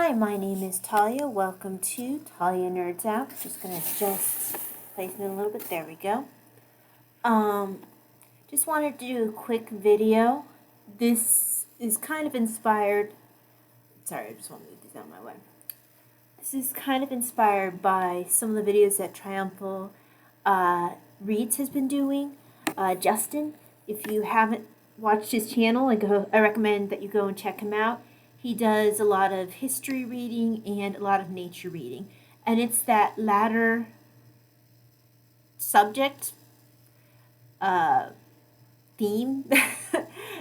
Hi, my name is Talia. Welcome to Talia Nerds Out. Just gonna adjust placement a little bit. There we go. Just wanted to do a quick video. This is kind of inspired. Sorry, I just want to move these out of my way. This is kind of inspired by some of the videos that Triumphal Reads has been doing. Justin, if you haven't watched his channel, I recommend that you go and check him out. He does a lot of history reading and a lot of nature reading. And it's that latter subject theme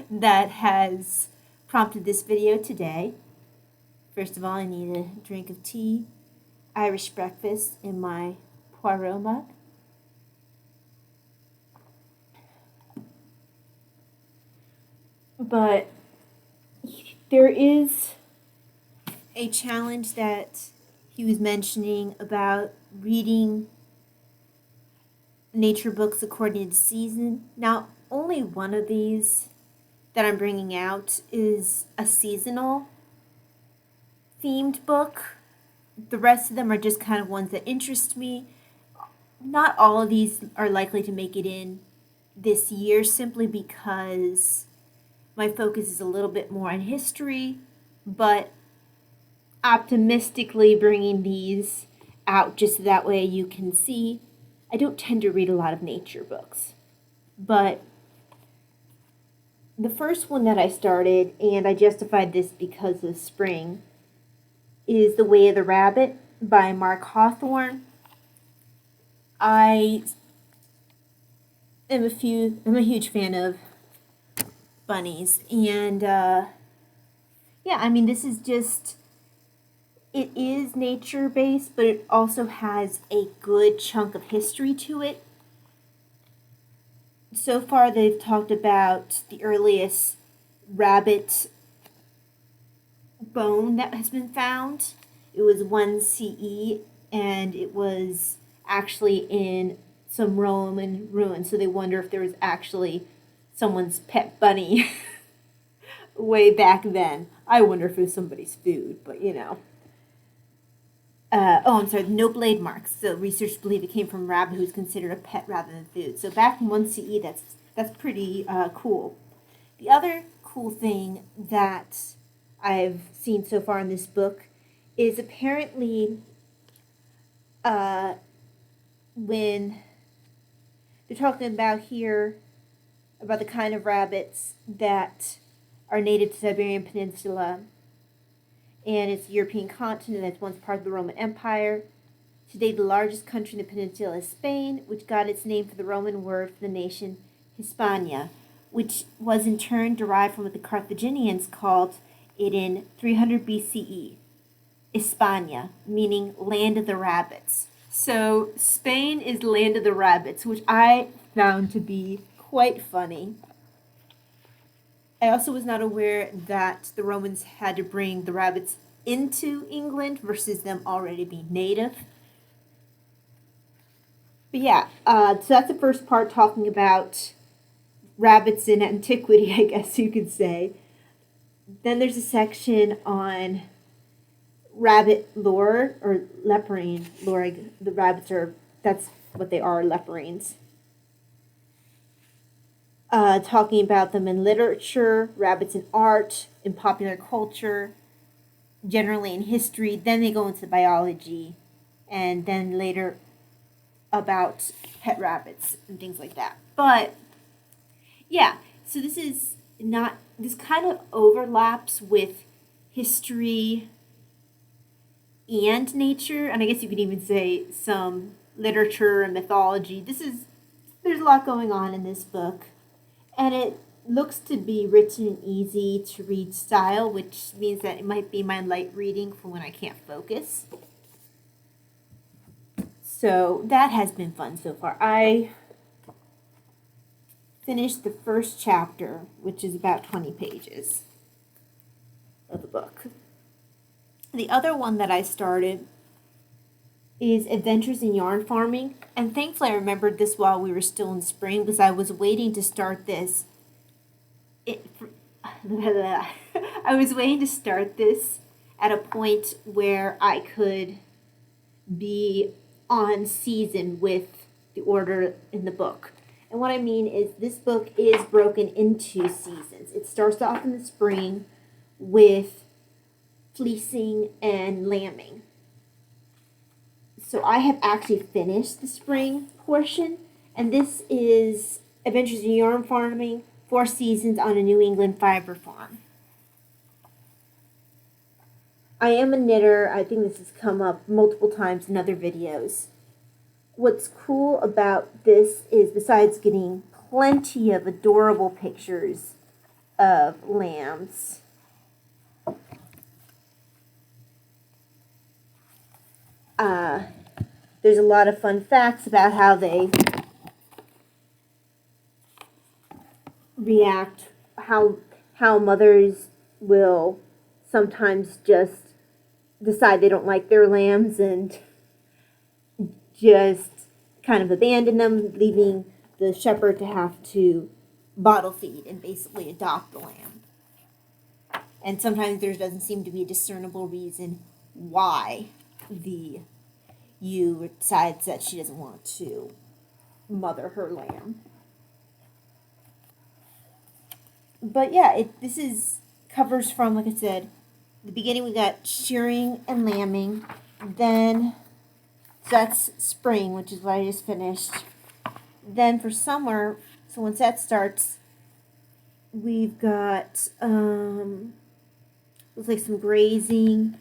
that has prompted this video today. First of all, I need a drink of tea, Irish breakfast in my Poirot mug. But there is a challenge that he was mentioning about reading nature books according to season. Now, only one of these that I'm bringing out is a seasonal themed book. The rest of them are just kind of ones that interest me. Not all of these are likely to make it in this year simply because my focus is a little bit more on history, but optimistically bringing these out just so that way you can see. I don't tend to read a lot of nature books, but the first one that I started, and I justified this because of spring, is The Way of the Rabbit by Mark Hawthorne. I'm a huge fan of Bunnies, and yeah, I mean, this is just, it is nature based, but it also has a good chunk of history to it. So far they've talked about the earliest rabbit bone that has been found. It was 1 CE, and it was actually in some Roman ruins, so they wonder if there was actually someone's pet bunny way back then. I wonder if it was somebody's food, but you know. I'm sorry, no blade marks. So researchers believe it came from a rabbit who was considered a pet rather than food. So back in 1 CE, that's pretty cool. The other cool thing that I've seen so far in this book is apparently when they're talking about here about the kind of rabbits that are native to the Iberian Peninsula, and it's the European continent that's once part of the Roman Empire. Today, the largest country in the peninsula is Spain, which got its name for the Roman word for the nation, Hispania, which was in turn derived from what the Carthaginians called it in 300 BCE, Hispania, meaning land of the rabbits. So Spain is land of the rabbits, which I found to be quite funny. I also was not aware that the Romans had to bring the rabbits into England versus them already being native. But yeah, so that's the first part, talking about rabbits in antiquity, I guess you could say. Then there's a section on rabbit lore, or leporine lore. The rabbits are, that's what they are, leporines. Talking about them in literature, rabbits in art, in popular culture, generally in history. Then they go into biology, and then later about pet rabbits and things like that. But yeah, so this kind of overlaps with history and nature, and I guess you could even say some literature and mythology. There's a lot going on in this book. And it looks to be written in easy to read style, which means that it might be my light reading for when I can't focus. So that has been fun so far. I finished the first chapter, which is about 20 pages of the book. The other one that I started is Adventures in Yarn Farming, and thankfully I remembered this while we were still in spring because I was waiting to start this. I was waiting to start this at a point where I could be on season with the order in the book. And what I mean is this book is broken into seasons. It starts off in the spring with fleecing and lambing. So I have actually finished the spring portion, and this is Adventures in Yarn Farming, 4 seasons on a New England fiber farm. I am a knitter. I think this has come up multiple times in other videos. What's cool about this is, besides getting plenty of adorable pictures of lambs, there's a lot of fun facts about how they react, how mothers will sometimes just decide they don't like their lambs and just kind of abandon them, leaving the shepherd to have to bottle feed and basically adopt the lamb. And sometimes there doesn't seem to be a discernible reason why the ewe decides that she doesn't want to mother her lamb. But yeah, this covers from, like I said, the beginning. We got shearing and lambing, then so that's spring, which is what I just finished. Then for summer, so once that starts, we've got looks like some grazing,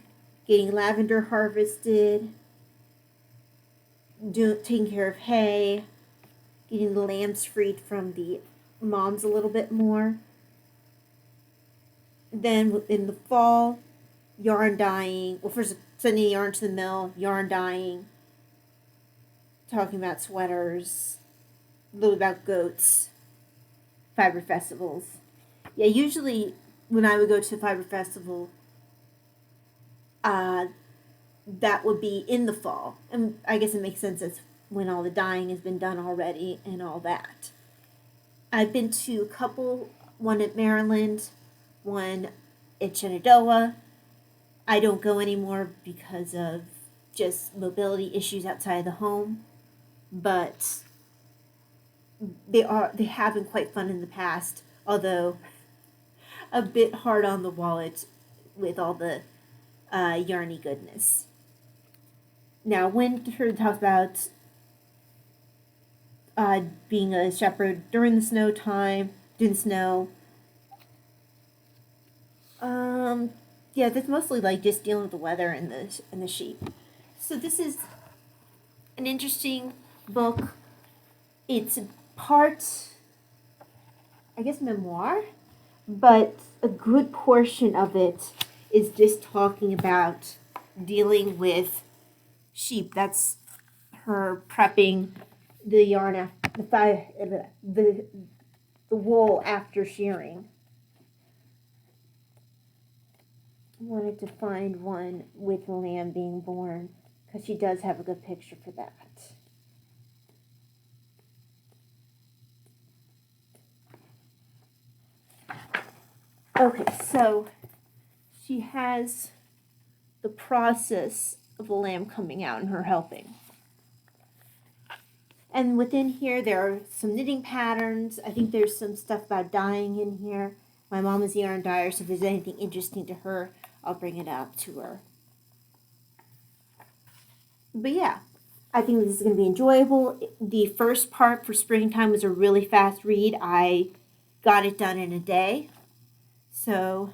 getting lavender harvested, taking care of hay, getting the lambs freed from the moms a little bit more. Then in the fall, yarn dyeing. Well, first sending yarn to the mill, yarn dyeing, talking about sweaters, a little about goats, fiber festivals. Yeah, usually when I would go to a fiber festival, that would be in the fall. And I guess it makes sense, that's when all the dyeing has been done already and all that. I've been to a couple, one at Maryland, one at Shenandoah. I don't go anymore because of just mobility issues outside the home, but they have been quite fun in the past, although a bit hard on the wallet with all the yarny goodness. Now, winter talks about being a shepherd during the snow time, during the snow. Yeah, that's mostly like just dealing with the weather and the sheep. So this is an interesting book. It's part, I guess, memoir, but a good portion of it is just talking about dealing with sheep. That's her prepping the yarn, the wool after shearing. I wanted to find one with the lamb being born, because she does have a good picture for that. Okay, so she has the process of the lamb coming out and her helping. And within here, there are some knitting patterns. I think there's some stuff about dyeing in here. My mom is a yarn dyer, so if there's anything interesting to her, I'll bring it up to her. But yeah, I think this is going to be enjoyable. The first part for springtime was a really fast read. I got it done in a day. So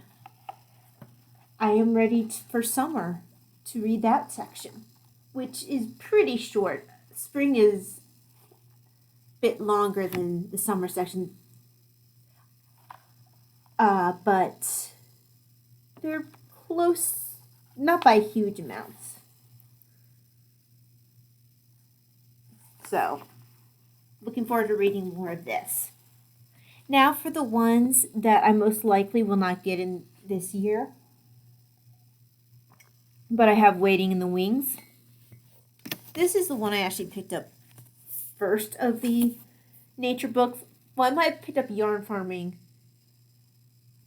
I am ready for summer to read that section, which is pretty short. Spring is a bit longer than the summer section, but they're close, not by huge amounts. So, looking forward to reading more of this. Now for the ones that I most likely will not get in this year, but I have waiting in the wings. This is the one I actually picked up first of the nature books. Well, I might have picked up Yarn Farming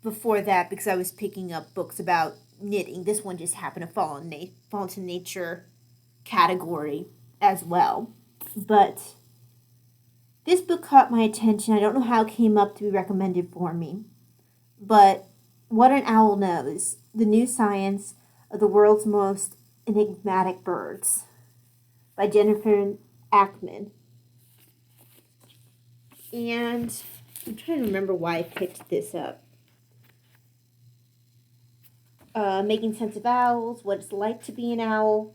before that because I was picking up books about knitting. This one just happened to fall into nature category as well. But this book caught my attention. I don't know how it came up to be recommended for me. But What an Owl Knows, The New Science of the World's Most Enigmatic Birds by Jennifer Ackman. And I'm trying to remember why I picked this up. Making Sense of Owls, What It's Like to Be an Owl,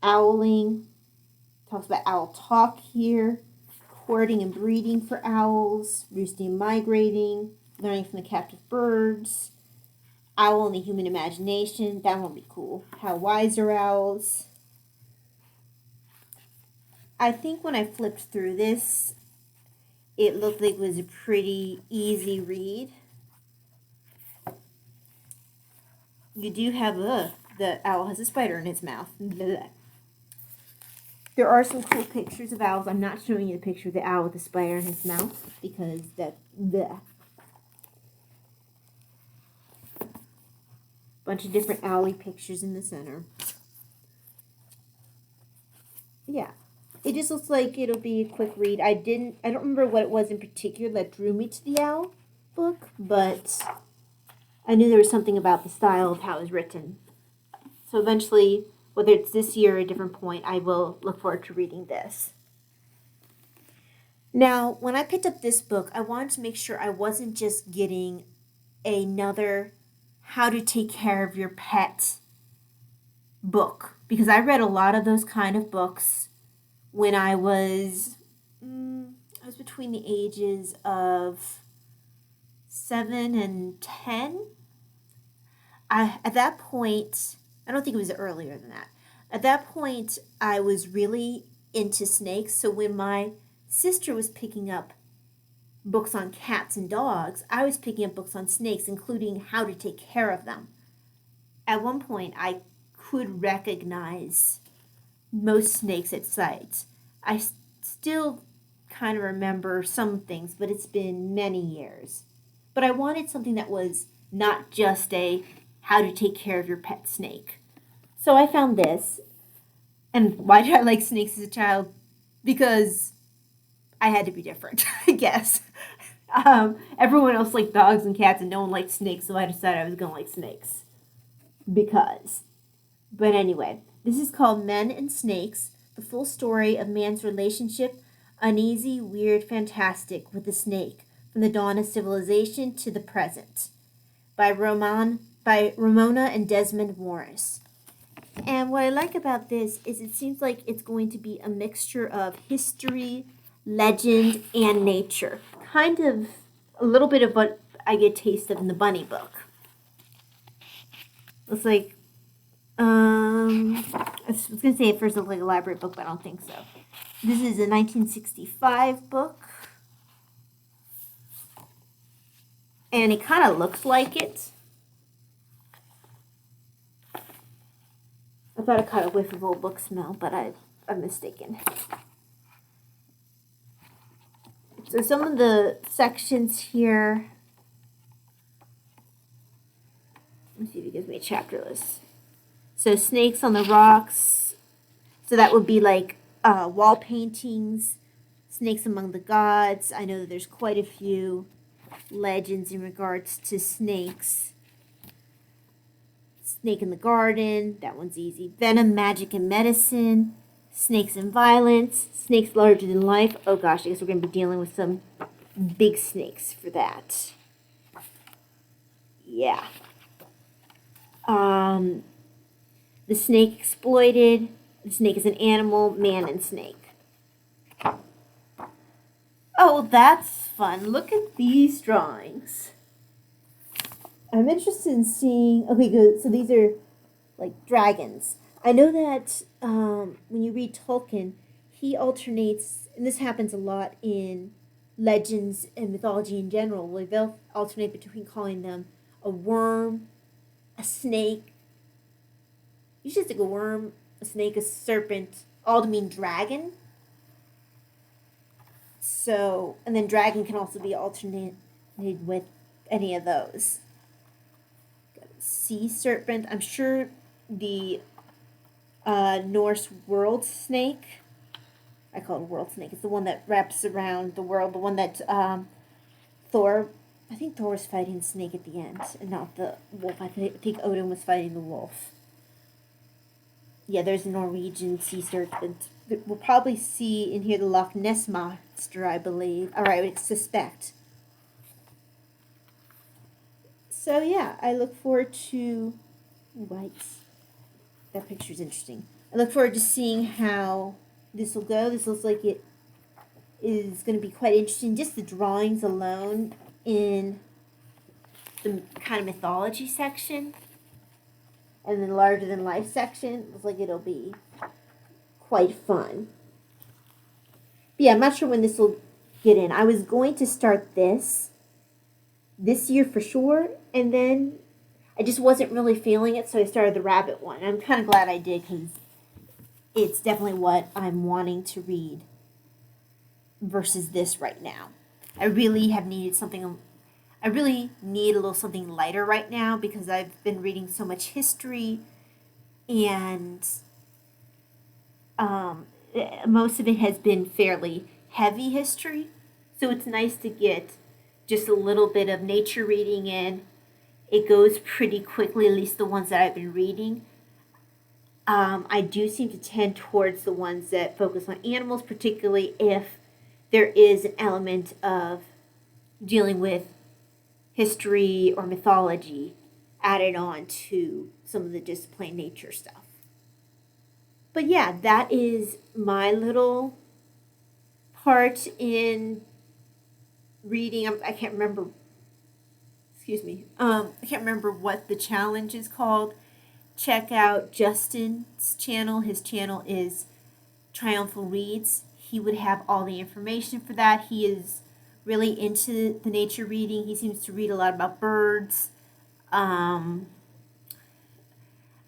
Owling, talks about owl talk here, courting and breeding for owls, roosting and migrating, learning from the captive birds, owl and the human imagination, that won't be cool, how wise are owls. I think when I flipped through this, it looked like it was a pretty easy read. You do have, the owl has a spider in its mouth. Blah. There are some cool pictures of owls. I'm not showing you the picture of the owl with the spider in his mouth because that, bleh. Bunch of different owly pictures in the center. Yeah. It just looks like it'll be a quick read. I don't remember what it was in particular that drew me to the owl book, but I knew there was something about the style of how it was written. So eventually, whether it's this year or a different point, I will look forward to reading this. Now, when I picked up this book, I wanted to make sure I wasn't just getting another how to take care of your pet book. Because I read a lot of those kind of books when I was between the ages of 7 and 10. At that point, I don't think it was earlier than that. At that point, I was really into snakes. So when my sister was picking up books on cats and dogs, I was picking up books on snakes, including how to take care of them. At one point, I could recognize most snakes at sight. I still kind of remember some things, but it's been many years. But I wanted something that was not just a how to take care of your pet snake. So I found this. And why did I like snakes as a child? Because I had to be different, I guess. Everyone else liked dogs and cats and no one liked snakes, so I decided I was going to like snakes. Because. But anyway, this is called Men and Snakes, the full story of man's relationship, uneasy, weird, fantastic, with the snake, from the dawn of civilization to the present, by Ramona and Desmond Morris. And what I like about this is it seems like it's going to be a mixture of history, legend, and nature. Kind of a little bit of what I get a taste of in the Bunny book. Looks like, I was going to say at first it looked like a library book, but I don't think so. This is a 1965 book. And it kind of looks like it. I thought it caught a whiff of old book smell, but I'm mistaken. So some of the sections here, let's see if it gives me a chapter list. So snakes on the rocks, so that would be like wall paintings, snakes among the gods. I know that there's quite a few legends in regards to snakes. Snake in the Garden, that one's easy. Venom, Magic, and Medicine. Snakes and Violence. Snakes Larger Than Life. Oh gosh, I guess we're going to be dealing with some big snakes for that. Yeah. The Snake Exploited. The Snake is an Animal, Man and Snake. Oh, that's fun. Look at these drawings. I'm interested in seeing, okay, good. So these are like dragons. I know that when you read Tolkien, he alternates, and this happens a lot in legends and mythology in general, where they'll alternate between calling them a worm, a snake. Usually it's like a worm, a snake, a serpent, all to mean dragon. So, and then dragon can also be alternated with any of those. sea serpent. I'm sure the Norse world snake, I call it a world snake, it's the one that wraps around the world, the one that Thor, I think Thor was fighting the snake at the end, and not the wolf. I think Odin was fighting the wolf. Yeah, there's a Norwegian sea serpent. We'll probably see in here the Loch Ness monster, I believe. Or I would suspect. So yeah, I look forward to... Whites. That picture's interesting. I look forward to seeing how this will go. This looks like it is going to be quite interesting. Just the drawings alone in the kind of mythology section and the larger than life section looks like it'll be quite fun. But yeah, I'm not sure when this will get in. I was going to start this year for sure, and then I just wasn't really feeling it, so I started the rabbit one. And I'm kind of glad I did, because it's definitely what I'm wanting to read versus this right now. I really have needed something... I really need a little something lighter right now, because I've been reading so much history, and most of it has been fairly heavy history. So it's nice to get just a little bit of nature reading in. It goes pretty quickly, at least the ones that I've been reading. I do seem to tend towards the ones that focus on animals, particularly if there is an element of dealing with history or mythology added on to some of the just plain nature stuff. But yeah, that is my little part in reading. I can't remember, excuse me, I can't remember what the challenge is called. Check out Justin's channel. His channel is Triumphal Reads. He would have all the information for that. He is really into the nature reading. He seems to read a lot about birds. I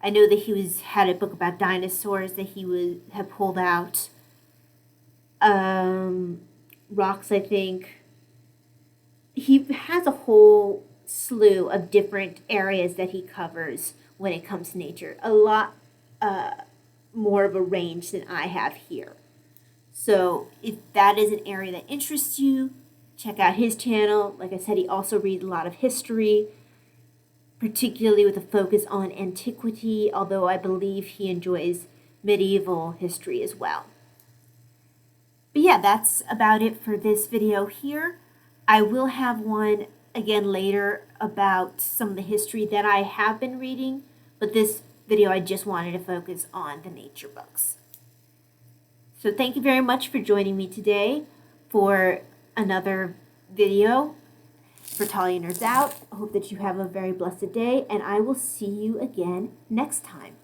know that he had a book about dinosaurs that he have pulled out. Rocks, I think. He has a whole slew of different areas that he covers when it comes to nature. A lot more of a range than I have here. So if that is an area that interests you, check out his channel. Like I said, he also reads a lot of history, particularly with a focus on antiquity, although I believe he enjoys medieval history as well. But yeah, that's about it for this video here. I will have one again later about some of the history that I have been reading, but this video I just wanted to focus on the nature books. So thank you very much for joining me today for another video for Talia Nerds Out. I hope that you have a very blessed day, and I will see you again next time.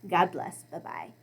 God bless. Bye-bye.